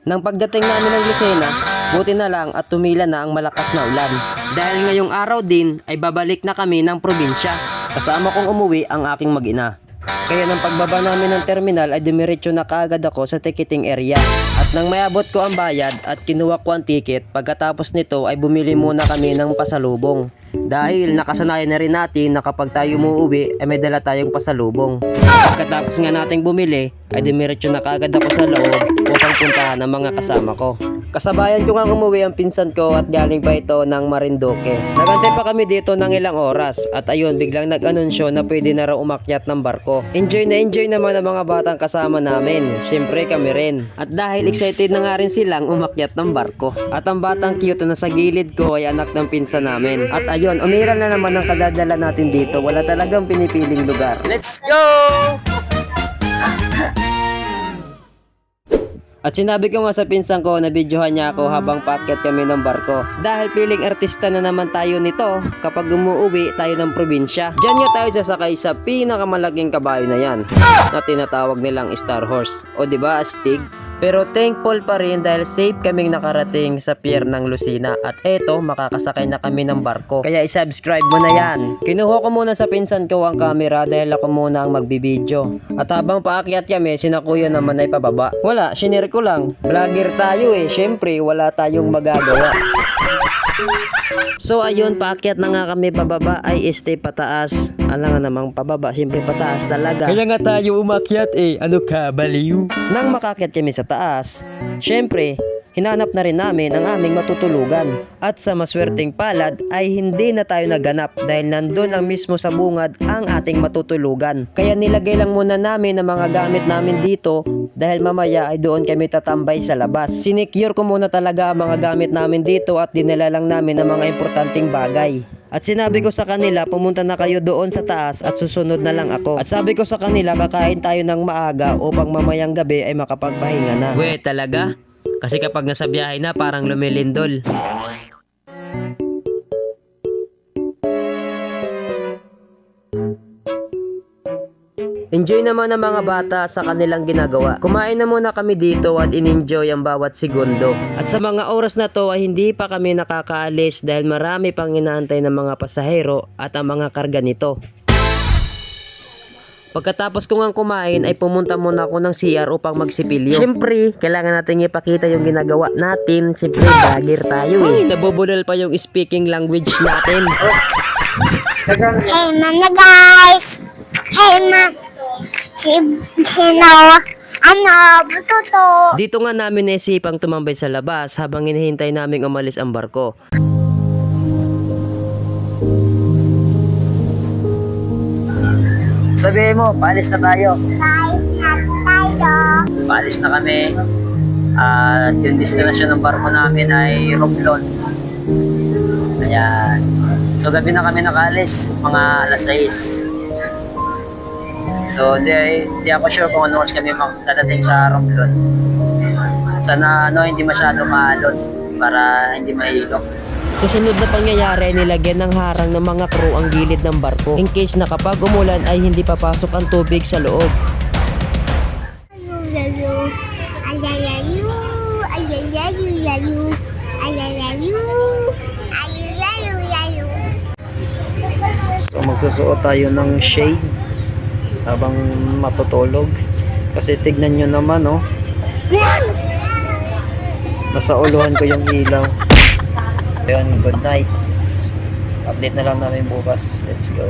Nang pagdating namin ng Lucena, buti na lang at tumila na ang malakas na ulan. Dahil ngayong araw din ay babalik na kami ng probinsya. Kasama kong umuwi ang aking mag-ina. Kaya nang pagbaba namin ng terminal ay dumiretso na kaagad ako sa ticketing area. At nang mayabot ko ang bayad at kinuha ko ang ticket, pagkatapos nito ay bumili muna kami ng pasalubong. Dahil nakasanayan na rin natin na kapag tayo umuwi ay may dala tayong pasalubong. Pagkatapos nga nating bumili ay dumiretso na kaagad ako sa loob upang puntahan ang mga kasama ko. Kasabayan ko nga umuwi ang pinsan ko at galing pa ito ng Marinduque. Nagantay pa kami dito ng ilang oras at ayun biglang nag-anunsyo na pwede na raw umakyat ng barko. Enjoy naman ang mga batang kasama namin. Siyempre kami rin. At dahil excited na nga rin silang umakyat ng barko. At ang batang cute na sa gilid ko ay anak ng pinsan namin. At ayun, umiral na naman ang kadadala natin dito. Wala talagang pinipiling lugar. Let's go! At sinabi ko nga sa pinsan ko na videohan niya ako habang paakyat kami ng barko. Dahil piling artista na naman tayo nito kapag umuwi tayo ng probinsya. Diyan nga tayo sasakay sa pinakamalaking kabayo na yan na tinatawag nilang Star Horse. O diba astig? Pero thankful pa rin dahil safe kaming nakarating sa pier ng Lucena. At eto, makakasakay na kami ng barko. Kaya isubscribe mo na yan. Kinuha ko muna sa pinsan ko ang camera dahil ako muna ang magbibideo. At habang paakyat kami, sina kuya naman ay pababa. Wala, shinare ko lang. Vlogger tayo eh. Syempre, wala tayong magagawa. So ayun, paakyat na nga kami pababa ay stay pataas. Alam nga namang pababa, siyempre pataas talaga. Kaya nga tayo umakyat eh, ano ka, baliw? Nang makakyat kami sa taas, siyempre, hinanap na rin namin ang aming matutulugan. At sa maswerteng palad ay hindi na tayo naganap dahil nandun lang mismo sa bungad ang ating matutulugan. Kaya nilagay lang muna namin ang mga gamit namin dito dahil mamaya ay doon kami tatambay sa labas. Sinecure ko muna talaga ang mga gamit namin dito at dinala lang namin ang mga importanteng bagay. At sinabi ko sa kanila, pumunta na kayo doon sa taas at susunod na lang ako. At sabi ko sa kanila, kakain tayo ng maaga upang mamayang gabi ay makapagpahinga na. We, talaga? Kasi kapag nasa biyahe na, parang lumilindol. Enjoy naman ang mga bata sa kanilang ginagawa. Kumain na muna kami dito at in-enjoy ang bawat segundo. At sa mga oras na to ay hindi pa kami nakakaalis dahil marami pang inaantay ng mga pasahero at ang mga karga nito. Pagkatapos ko nga kumain ay pumunta muna ako ng CR upang magsipilyo. Siyempre, kailangan natin ipakita yung ginagawa natin. Siyempre, vlogger tayo eh. Nabubudol pa yung speaking language natin. Hey mana guys! Hey man! Bututo! Dito nga namin naisipang tumambay sa labas habang hinihintay naming umalis ang barko. Sabihin mo, paalis na tayo. Guys, tayo! Paalis na kami. At yung destinasyon ng barko namin ay Romblon. Ayan. So gabi na kami nakaalis, mga alas 6. So di ako sure kung ano oras kami magdadating sa Romblon. Sana hindi masyado maalon para hindi mahilok. Susunod na pangyayari, nilagyan ng harang ng mga crew ang gilid ng barko in case na kapag umulan ay hindi papasok ang tubig sa loob. So magsusuot tayo ng shade habang matutulog kasi tignan nyo naman nasa uluhan ko yung ilaw. Ayun, good night, update na lang namin bukas. Let's go.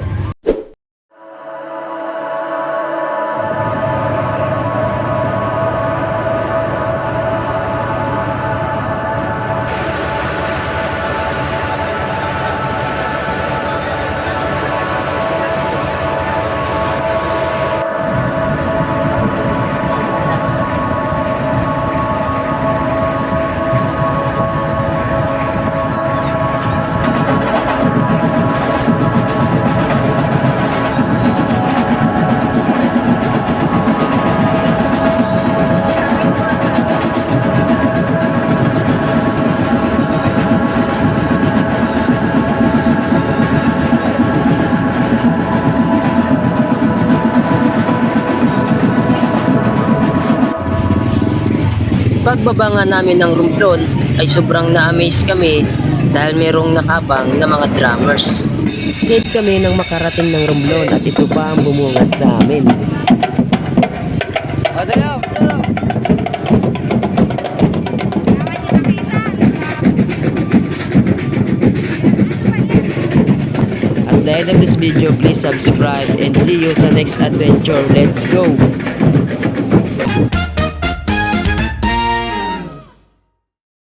pagbaba nga namin ng Romblon ay sobrang na-amaze kami dahil merong nakabang na mga drummers. Safe kami nang makarating ng Romblon at ito pa ang bumungad sa amin. At the end of this video, please subscribe and see you sa next adventure. Let's go!